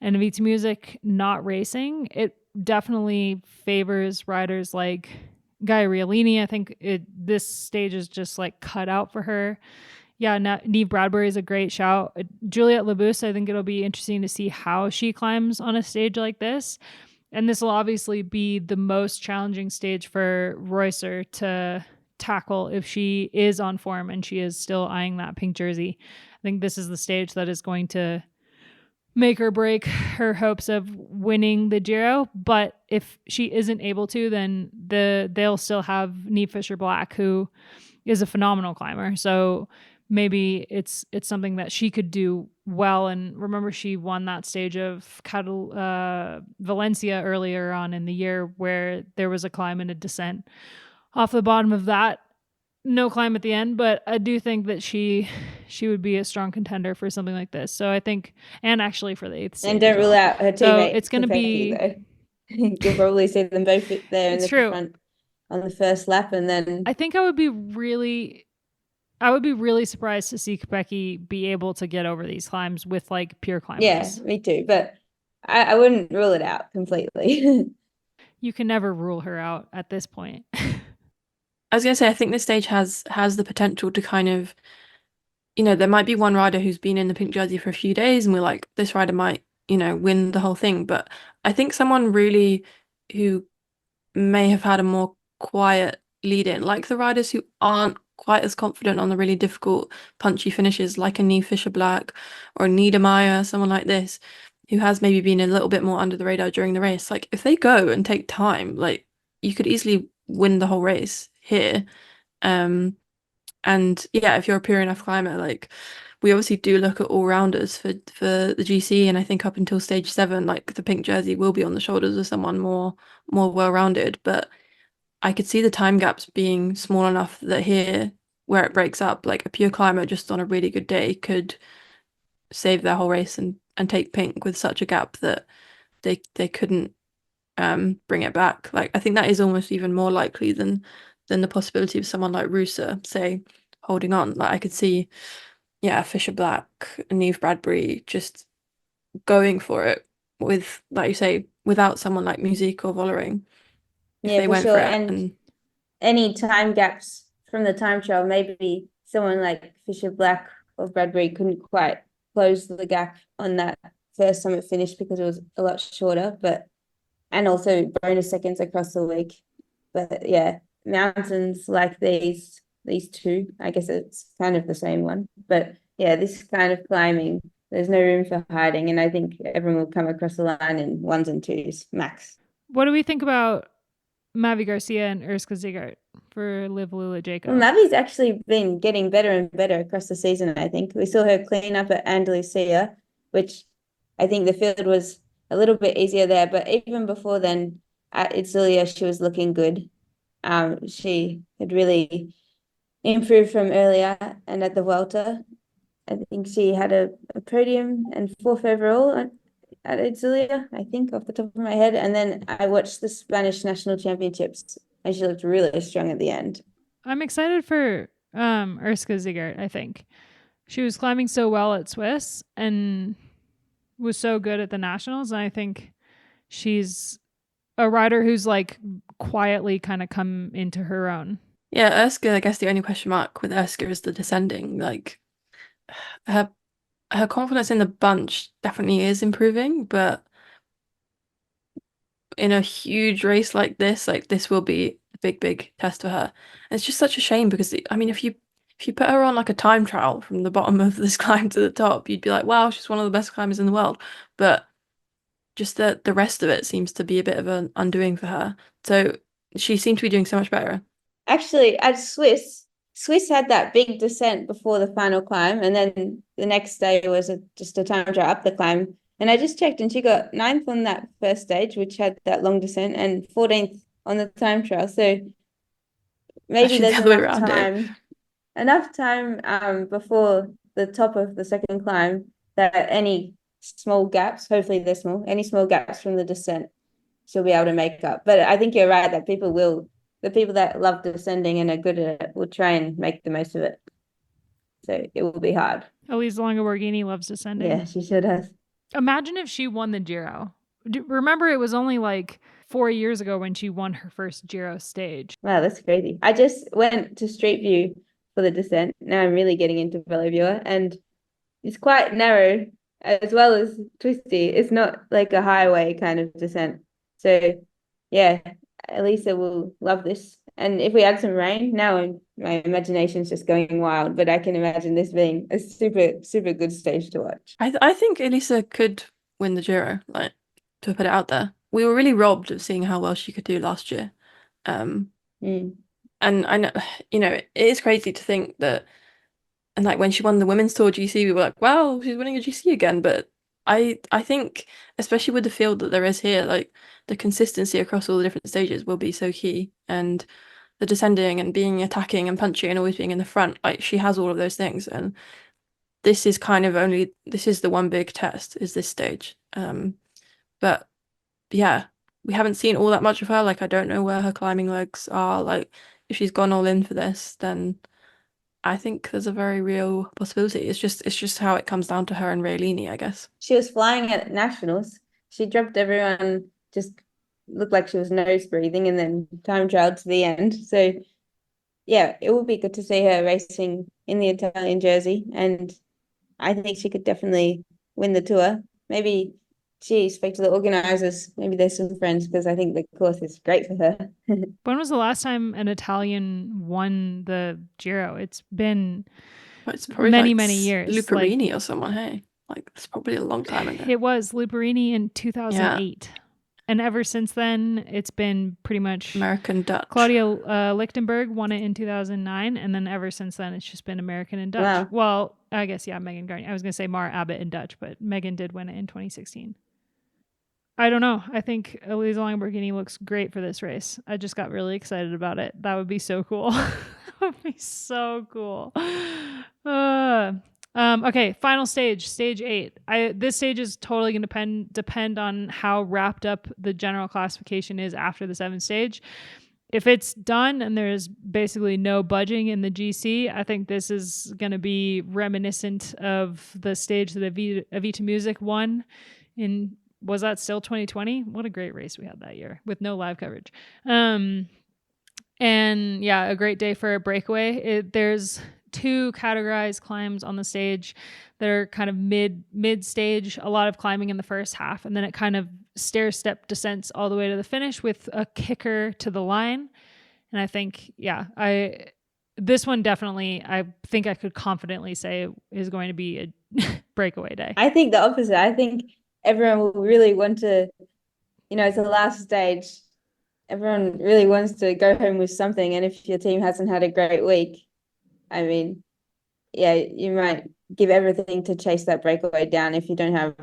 Speaker 1: Avita Music not racing, it definitely favors riders like Gaia Riolini. I think this stage is just like cut out for her. Yeah, Neve Bradbury is a great shout. Juliette Labousse, I think it'll be interesting to see how she climbs on a stage like this. And this will obviously be the most challenging stage for Reusser to tackle if she is on form and she is still eyeing that pink jersey. I think this is the stage that is going to make or break her hopes of winning the Giro. But if she isn't able to, then they'll still have Niamh Fisher-Black, who is a phenomenal climber. So maybe it's something that she could do well. And remember, she won that stage of Valencia earlier on in the year where there was a climb and a descent off the bottom of that. No climb at the end, but I do think that she would be a strong contender for something like this. So I think, and actually for the 8th stage.
Speaker 3: And don't rule out her teammate.
Speaker 1: So it's going to be.
Speaker 3: You'll probably see them both there in the front on the first lap, and then.
Speaker 1: I think I would be really surprised to see Kopecky be able to get over these climbs with like pure climbers.
Speaker 3: Yeah, me too. But I wouldn't rule it out completely.
Speaker 1: You can never rule her out at this point.
Speaker 2: I was going to say, I think this stage has the potential to kind of, there might be one rider who's been in the pink jersey for a few days and we're like, this rider might, win the whole thing. But I think someone really who may have had a more quiet lead in, like the riders who aren't quite as confident on the really difficult punchy finishes, like a Niamh Fisher-Black or a Niedermeyer, someone like this, who has maybe been a little bit more under the radar during the race. Like if they go and take time, like you could easily win the whole race here. And yeah, if you're a pure enough climber, like we obviously do look at all-rounders for the GC, and I think up until stage 7, like the pink jersey will be on the shoulders of someone more well-rounded. But I could see the time gaps being small enough that here, where it breaks up, like a pure climber just on a really good day could save their whole race and take pink with such a gap that they couldn't bring it back. Like I think that is almost even more likely than the possibility of someone like Reusser, say, holding on. Like I could see, Fisher-Black and Niamh Bradbury just going for it with, like you say, without someone like Musique or Vollering. If they went for it. And
Speaker 3: any time gaps from the time trial, maybe someone like Fisher-Black or Bradbury couldn't quite close the gap on that first summit finish because it was a lot shorter, and also bonus seconds across the week. But yeah, mountains like these two, I guess it's kind of the same one. But yeah, this kind of climbing, there's no room for hiding, and I think everyone will come across the line in 1s and 2s max.
Speaker 1: What do we think about Mavi Garcia and Urska Zigart for Liv Lula Jacob?
Speaker 3: Well, Mavi's actually been getting better and better across the season, I think. We saw her clean up at Andalusia, which I think the field was a little bit easier there. But even before then, at Itzulia, she was looking good. She had really improved from earlier, and at the Vuelta, I think she had a podium and fourth overall at Itzulia, I think, off the top of my head. And then I watched the Spanish National Championships, and she looked really strong at the end.
Speaker 1: I'm excited for Urska Zigert, I think. She was climbing so well at Swiss and was so good at the Nationals. And I think she's a rider who's like quietly kind of come into her own.
Speaker 2: Yeah, Urska, I guess the only question mark with Urska is the descending. Like her confidence in the bunch definitely is improving, but in a huge race like this will be a big test for her. And it's just such a shame because I mean, if you put her on like a time trial from the bottom of this climb to the top, you'd be like, wow, she's one of the best climbers in the world. But just the rest of it seems to be a bit of an undoing for her. So she seemed to be doing so much better.
Speaker 3: Actually, at Swiss had that big descent before the final climb, and then the next day was just a time trial up the climb. And I just checked, and she got 9th on that first stage, which had that long descent, and 14th on the time trial. So maybe
Speaker 2: Actually,
Speaker 3: there's
Speaker 2: the other way
Speaker 3: enough
Speaker 2: around
Speaker 3: time before the top of the second climb that any small gaps, hopefully they're small, any small gaps from the descent, she'll be able to make up. But I think you're right that the people that love descending and are good at it will try and make the most of it. So it will be hard.
Speaker 1: Elisa Longoborghini loves descending.
Speaker 3: Yeah, she should have.
Speaker 1: Imagine if she won the Giro. Remember, it was only like 4 years ago when she won her first Giro stage.
Speaker 3: Wow, that's crazy. I just went to Street View for the descent. Now I'm really getting into VeloViewer, and it's quite narrow as well as twisty. It's not like a highway kind of descent. So yeah, Elisa will love this. And if we add some rain, now my imagination's just going wild, but I can imagine this being a super good stage to watch.
Speaker 2: I think Elisa could win the Giro, like, to put it out there. We were really robbed of seeing how well she could do last year. And I know, it is crazy to think that, and like when she won the women's tour GC, we were like, wow, she's winning a GC again. But I think, especially with the field that there is here, like the consistency across all the different stages will be so key. And the descending and being attacking and punching and always being in the front, like she has all of those things. And this is the one big test, is this stage. But yeah, we haven't seen all that much of her. Like, I don't know where her climbing legs are. Like, if she's gone all in for this, then I think there's a very real possibility. It's just how it comes down to her and Raylini, I guess.
Speaker 3: She was flying at nationals. She dropped everyone, just looked like she was nose breathing, and then time trialed to the end. So yeah, it would be good to see her racing in the Italian jersey, and I think she could definitely win the tour. Maybe she spoke to the organizers. Maybe there's some friends, because I think the course is great for her.
Speaker 1: When was the last time an Italian won the Giro? It's been
Speaker 2: It's probably
Speaker 1: many years.
Speaker 2: Luperini or someone, hey? Like, it's probably a long time ago.
Speaker 1: It was Luperini in 2008. Yeah. And ever since then, it's been pretty much
Speaker 2: American Dutch.
Speaker 1: Claudia Lichtenberg won it in 2009. And then ever since then, it's just been American and Dutch. Wow. Well, I guess, yeah, Megan Garnier. I was going to say Mara Abbott and Dutch, but Megan did win it in 2016. I don't know. I think Elisa Longoborghini looks great for this race. I just got really excited about it. That would be so cool. That would be so cool. Okay, final stage, stage 8. This stage is totally going to depend on how wrapped up the general classification is after the 7th stage. If it's done and there's basically no budging in the GC, I think this is going to be reminiscent of the stage that Avita Music won in, was that still 2020? What a great race we had that year with no live coverage. And yeah, a great day for a breakaway. There's 2 categorized climbs on the stage that are kind of mid stage, a lot of climbing in the first half, and then it kind of stair step descents all the way to the finish with a kicker to the line. And I think, yeah, this one definitely, I think I could confidently say is going to be a breakaway day.
Speaker 3: I think the opposite. I think everyone will really want to, it's the last stage. Everyone really wants to go home with something. And if your team hasn't had a great week, I mean, yeah, you might give everything to chase that breakaway down if you don't have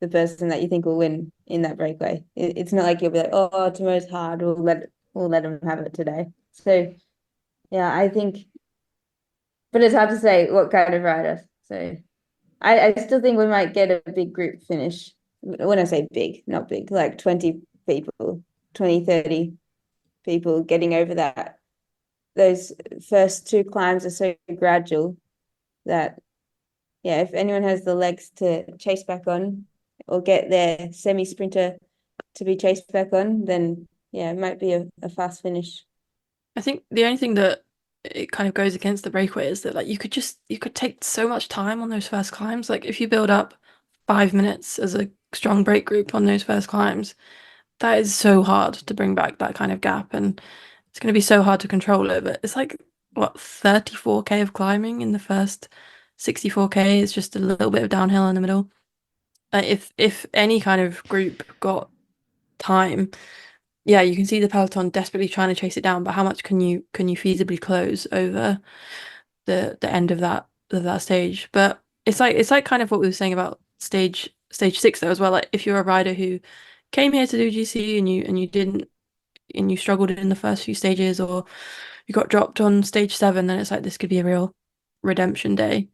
Speaker 3: the person that you think will win in that breakaway. It's not like you'll be like, oh, tomorrow's hard. We'll let them have it today. So yeah, I think, but it's hard to say what kind of rider. So I still think we might get a big group finish. When I say big, not big, like 20 people, 20, 30 people getting over that. Those first two climbs are so gradual that, yeah, if anyone has the legs to chase back on or get their semi-sprinter to be chased back on, then yeah, it might be a fast finish.
Speaker 2: I think the only thing that it kind of goes against the breakaway is that like you could take so much time on those first climbs. Like if you build up 5 minutes as a strong break group on those first climbs, that is so hard to bring back that kind of gap, and it's going to be so hard to control it. But it's like what 34k of climbing in the first 64k is just a little bit of downhill in the middle. If any kind of group got time, yeah, you can see the peloton desperately trying to chase it down, but how much can you feasibly close over the end of that stage? But it's like kind of what we were saying about stage 6 though as well. Like if you're a rider who came here to do GC and you didn't, and you struggled in the first few stages, or you got dropped on stage 7, then it's like this could be a real redemption day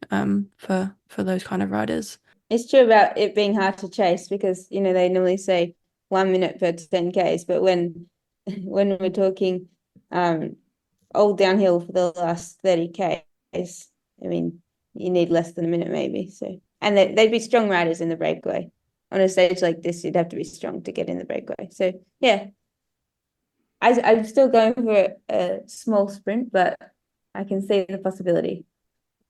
Speaker 2: for those kind of riders.
Speaker 3: It's true about it being hard to chase because, you know, they normally say 1 minute per 10Ks, but when we're talking all downhill for the last 30Ks, I mean, you need less than a minute maybe. So, and they'd be strong riders in the breakaway. On a stage like this, you'd have to be strong to get in the breakaway. So yeah, I'm still going for a small sprint, but I can see the possibility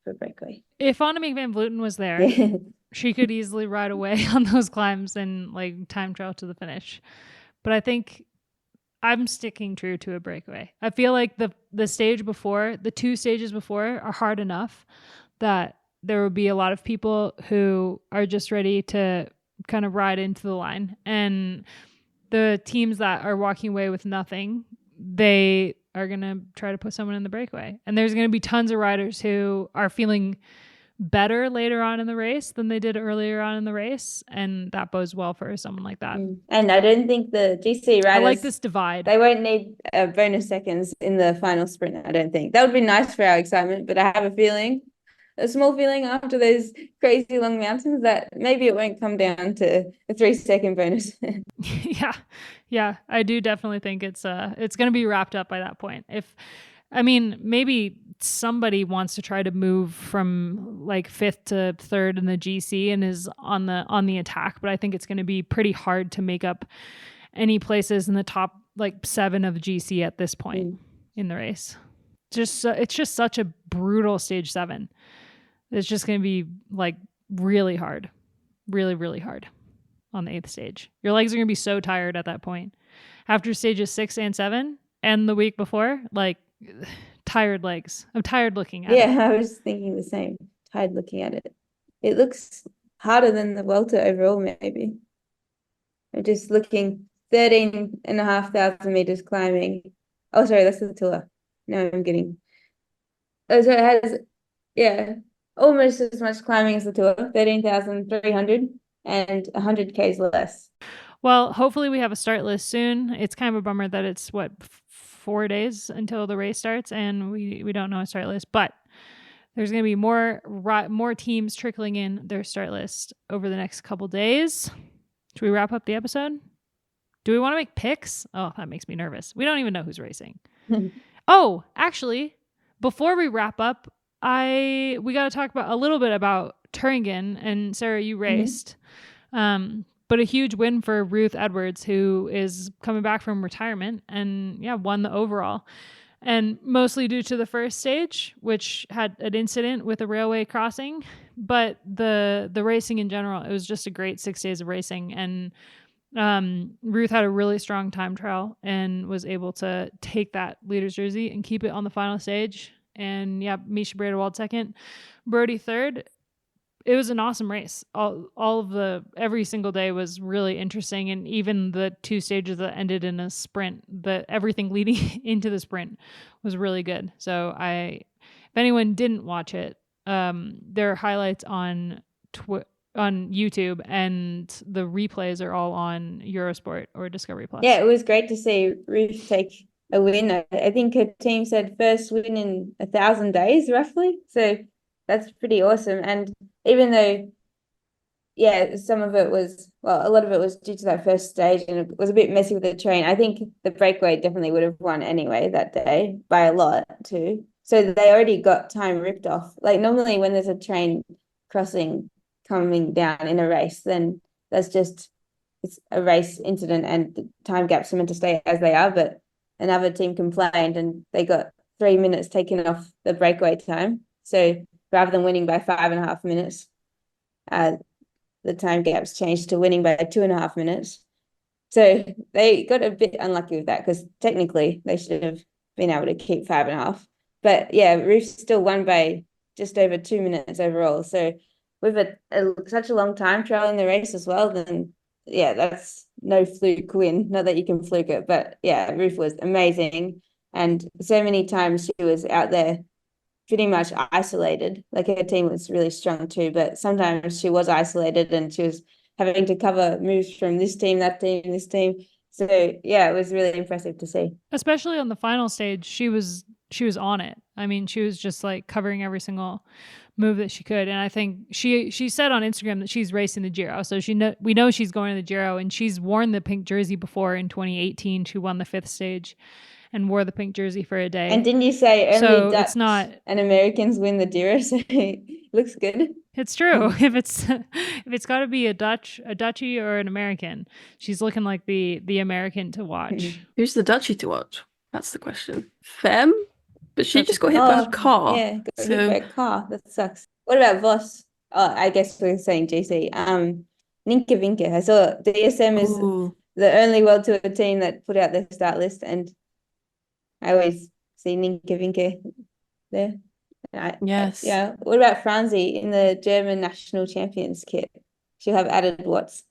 Speaker 3: for a breakaway.
Speaker 1: If Annemiek van Vleuten was there,
Speaker 3: Yeah.
Speaker 1: she could easily ride away on those climbs and like time trial to the finish. But I think I'm sticking true to a breakaway. I feel like the stage before, the 2 stages before are hard enough that there will be a lot of people who are just ready to kind of ride into the line. And the teams that are walking away with nothing, they are going to try to put someone in the breakaway. And there's going to be tons of riders who are feeling better later on in the race than they did earlier on in the race, and that bodes well for someone like that.
Speaker 3: And I don't think the GC riders,
Speaker 1: I like this divide.
Speaker 3: They won't need bonus seconds in the final sprint. I don't think that would be nice for our excitement, but I have a small feeling after those crazy long mountains that maybe it won't come down to a 3-second bonus.
Speaker 1: yeah, I do definitely think it's going to be wrapped up by that point. Maybe somebody wants to try to move from like 5th to 3rd in the GC and is on the attack, but I think it's going to be pretty hard to make up any places in the top like 7 of GC at this point in the race. It's just such a brutal stage 7. It's just going to be like really hard, really, really hard on the 8th stage. Your legs are going to be so tired at that point. After stages 6 and 7 and the week before, like tired legs. I'm tired looking at it.
Speaker 3: Yeah, I was thinking the same. Tired looking at it. It looks harder than the Welter overall, maybe. I'm just looking 13,500 meters climbing. Oh, sorry, that's the tour. No, I'm getting. Oh, so it has, yeah, almost as much climbing as the tour, 13,300 and 100 Ks less.
Speaker 1: Well, hopefully we have a start list soon. It's kind of a bummer that it's 4 days until the race starts and we don't know a start list, but there's going to be more teams trickling in their start list over the next couple days. Should we wrap up the episode? Do we want to make picks? Oh, that makes me nervous. We don't even know who's racing. Oh, actually, before we wrap up, we got to talk about a little bit about Thuringen. And Sarah, you raced. But a huge win for Ruth Edwards, who is coming back from retirement and won the overall. And mostly due to the first stage, which had an incident with a railway crossing. But the racing in general, it was just a great 6 days of racing. And Ruth had a really strong time trial and was able to take that leader's jersey and keep it on the final stage. And Misha Bredewald second, Brody third. It was an awesome race. Every single day was really interesting, and even the 2 stages that ended in a sprint, everything leading into the sprint was really good. So if anyone didn't watch it, there are highlights on on YouTube, and the replays are all on Eurosport or Discovery Plus.
Speaker 3: Yeah, it was great to see Ruth take a win. I think her team said first win in 1,000 days, roughly. So that's pretty awesome. And even though, yeah, some of it was, well, a lot of it was due to that first stage, and it was a bit messy with the train. I think the breakaway definitely would have won anyway that day by a lot too. So they already got time ripped off. Like normally when there's a train crossing coming down in a race, then that's just, it's a race incident and the time gaps are meant to stay as they are. But another team complained and they got 3 minutes taken off the breakaway time. So rather than winning by 5.5 minutes, the time gaps changed to winning by 2.5 minutes. So they got a bit unlucky with that because technically they should have been able to keep 5.5. But yeah, Ruth still won by just over 2 minutes overall. So with such a long time trial in the race as well, then yeah, that's no fluke win. Not that you can fluke it, but yeah, Ruth was amazing. And so many times she was out there pretty much isolated. Like her team was really strong too, but sometimes she was isolated and she was having to cover moves from this team, that team, this team. So yeah, it was really impressive to see.
Speaker 1: Especially on the final stage, she was on it. I mean, she was just like covering every single move that she could. And I think she said on Instagram that she's racing the Giro. So we know she's going to the Giro, and she's worn the pink jersey before. In 2018, she won the 5th stage and wore the pink jersey for a day.
Speaker 3: And didn't you say only Dutch
Speaker 1: it's not,
Speaker 3: and Americans win the Giro? So it looks good.
Speaker 1: It's true. If it's got to be a Dutchie or an American, she's looking like the American to watch.
Speaker 2: Who's the Dutchie to watch? That's the question. Femme? But she just got hit by a car.
Speaker 3: Yeah, got hit by a car. That sucks. What about Voss? Oh, I guess we're saying GC. Ninka Vinke. I saw DSM is the only World Tour team that put out their start list, and I always see Ninka Vinke there.
Speaker 2: Yes.
Speaker 3: Yeah. What about Franzi in the German national champions kit? She'll have added watts.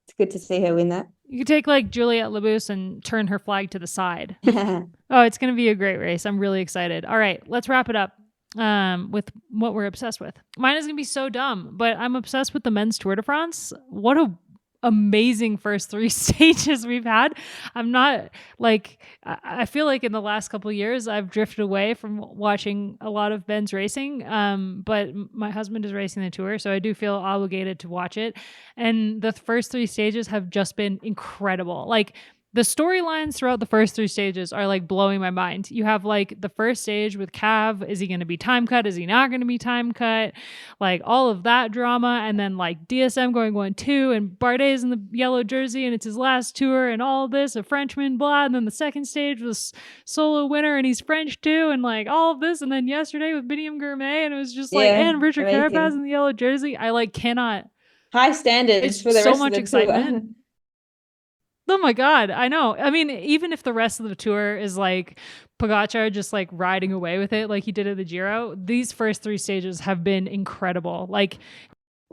Speaker 3: It's good to see her win that.
Speaker 1: You could take like Juliette Labous and turn her flag to the side. Oh, it's going to be a great race. I'm really excited. All right, let's wrap it up with what we're obsessed with. Mine is going to be so dumb, but I'm obsessed with the men's Tour de France. What a amazing first 3 stages we've had. I'm not like, I feel like in the last couple of years I've drifted away from watching a lot of men's racing, but my husband is racing the Tour, so I do feel obligated to watch it. And the first 3 stages have just been incredible. Like the storylines throughout the first 3 stages are like blowing my mind. You have like the first stage with Cav. Is he going to be time cut? Is he not going to be time cut? Like all of that drama. And then like DSM going 1-2 and Bardet's in the yellow jersey and it's his last tour and all of this, a Frenchman, blah. And then the second stage was solo winner and he's French too. And like all of this. And then yesterday with Biniam Gourmet, and it was just like, and Richard Carapaz in the yellow jersey. I like cannot.
Speaker 3: High standards for the rest of the
Speaker 1: excitement.
Speaker 3: tour.
Speaker 1: Oh my God, I know. I mean, even if the rest of the tour is like Pogacar just like riding away with it like he did at the Giro, these first 3 stages have been incredible. Like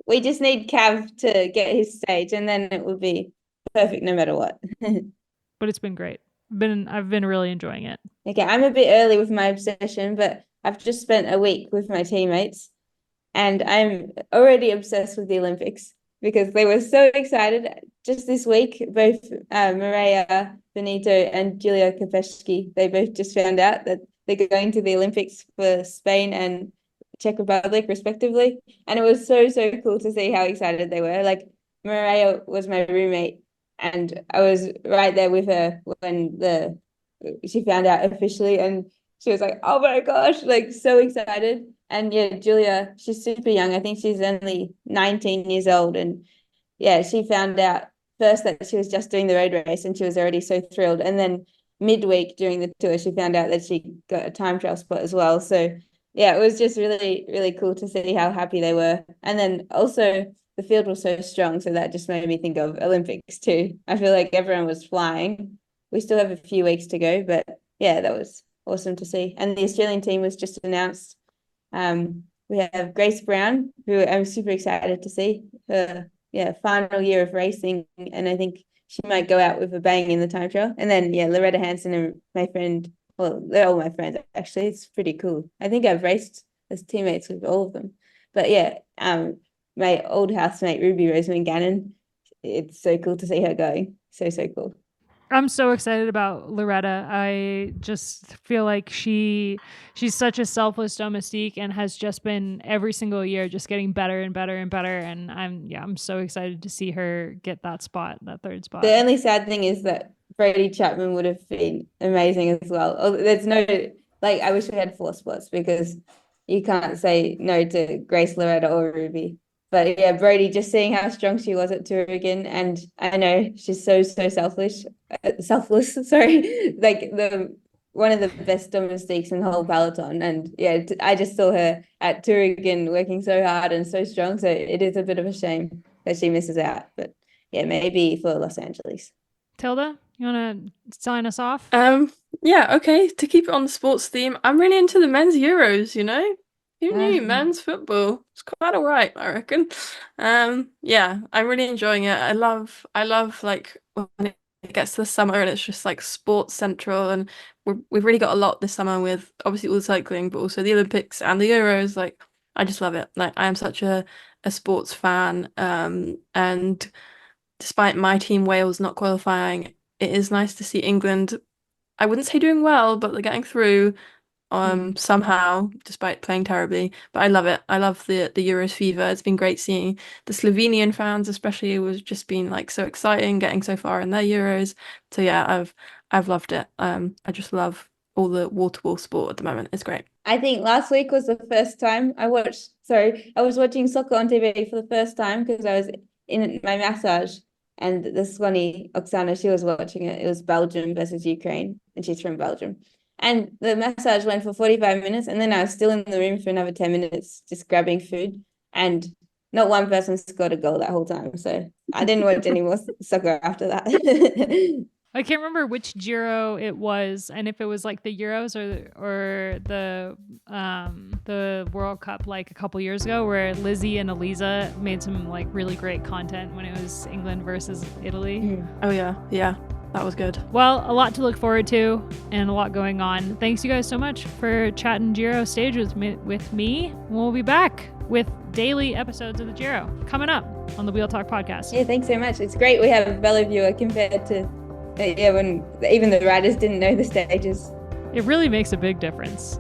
Speaker 3: we just need Cav to get his stage and then it will be perfect no matter what.
Speaker 1: But it's been great. I've been really enjoying it.
Speaker 3: Okay, I'm a bit early with my obsession, but I've just spent a week with my teammates and I'm already obsessed with the Olympics, because they were so excited just this week. Both Mireia Benito and Julia Kopecky, they both just found out that they're going to the Olympics for Spain and Czech Republic, respectively. And it was so cool to see how excited they were. Like Mireia was my roommate, and I was right there with her when she found out officially, and she was like, "Oh my gosh!" Like so excited. And yeah, Julia, she's super young. I think she's only 19 years old. And yeah, she found out first that she was just doing the road race and she was already so thrilled. And then midweek during the tour, she found out that she got a time trial spot as well. So yeah, it was just really cool to see how happy they were. And then also the field was so strong. So that just made me think of Olympics too. I feel like everyone was flying. We still have a few weeks to go, but yeah, that was awesome to see. And the Australian team was just announced. We have Grace Brown, who I'm super excited to see her final year of racing, and I think she might go out with a bang in the time trial. And then Loretta Hanson and my friend, well, they're all my friends actually. It's pretty cool. I think I've raced as teammates with all of them. But my old housemate Ruby Rosamund Gannon. It's so cool to see her go. So cool.
Speaker 1: I'm so excited about Loretta. I just feel like she's such a selfless domestique and has just been every single year just getting better and better and better. And I'm so excited to see her get that third spot.
Speaker 3: The only sad thing is that Brady Chapman would have been amazing as well. There's no, like, I wish we had 4 spots because you can't say no to Grace, Loretta, or Ruby. But yeah, Brody, just seeing how strong she was at Touringen, and I know she's so selfless. Sorry, like one of the best domestiques in the whole peloton. And yeah, I just saw her at Touringen working so hard and so strong. So it is a bit of a shame that she misses out. But yeah, maybe for Los Angeles.
Speaker 1: Tilda, you want to sign us off?
Speaker 2: Yeah, okay. To keep it on the sports theme, I'm really into the men's Euros, you know? Who knew men's football? It's quite all right, I reckon. Yeah, I'm really enjoying it. I love like when it gets to the summer and it's just like sports central, and we've really got a lot this summer with obviously all the cycling, but also the Olympics and the Euros. Like, I just love it. Like, I am such a sports fan. And despite my team Wales not qualifying, it is nice to see England, I wouldn't say doing well, but they're getting through somehow, despite playing terribly. But I love it. I love the Euros fever. It's been great seeing the Slovenian fans, especially. It was just been like so exciting getting so far in their Euros. So yeah, I've loved it. I just love all the wall-to-wall sport at the moment. It's great.
Speaker 3: I think last week was the first time I was watching soccer on TV for the first time because I was in my massage, and the Swanee Oksana, she was watching it. It was Belgium versus Ukraine, and she's from Belgium. And the massage went for 45 minutes, and then I was still in the room for another 10 minutes just grabbing food, and not one person scored a goal that whole time. So I didn't watch any more soccer after that.
Speaker 1: I can't remember which Giro it was, and if it was like the Euros or the World Cup like a couple years ago, where Lizzie and Eliza made some like really great content when it was England versus Italy.
Speaker 2: Oh yeah. That was good.
Speaker 1: Well, a lot to look forward to and a lot going on. Thanks you guys so much for chatting Giro stage with me. We'll be back with daily episodes of the Giro coming up on the Wheel Talk podcast.
Speaker 3: Yeah, thanks so much. It's great we have a Bellevue compared to when even the riders didn't know the stages.
Speaker 1: It really makes a big difference.